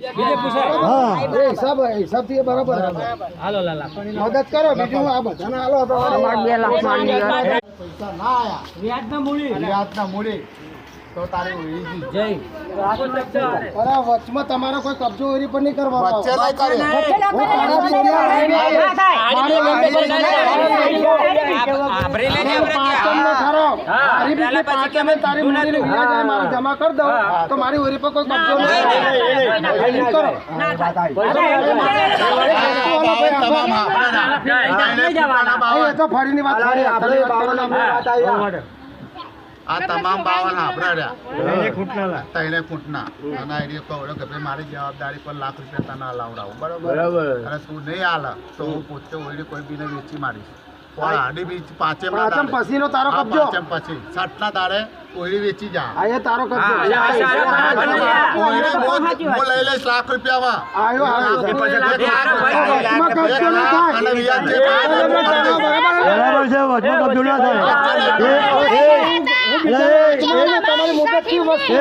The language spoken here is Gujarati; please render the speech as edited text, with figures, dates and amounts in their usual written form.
હા હિસાબ થી બરાબર હાલો લાલા મદદ કરો બીજું આ બધાને હાલો તો 2 લાખ માંડી પૈસા ના આયા વ્યાજના મૂડી તો તારી ઓળી જય અરે વચમાં તમારો કોઈ કબજો ઓરી પર નહીં કરવા વચ્ચે ના કરે તારી મૂડી મારે જમા કરી દો તો મારી ઓરી પર કોઈ કબજો નહીં કરો તો ફરીની વાત આ તમામ બાવન આપડા રહ્યા તૈને ખૂંટના અને આઈડિયા કહો કે ભાઈ મારી જવાબદારી પર લાખ રૂપિયા તને લાવડાવું બરાબર અને તું નહીં હાલ તો હું પોતે ઓઈડી કોઈ બીને વેચી મારીશ આડી બીચ પાંચેમ પછી નો તારો કબજો પછી 60 ના દાડે ઓઈડી વેચી જા આ તારો કબજો ઓઈડી હું લઈ લઈશ લાખ રૂપિયામાં આયો અને વ્યાજ જે બરાબર છે વચમાં કબજો ના થાય તમારી મુદત કેવી વસ્તુ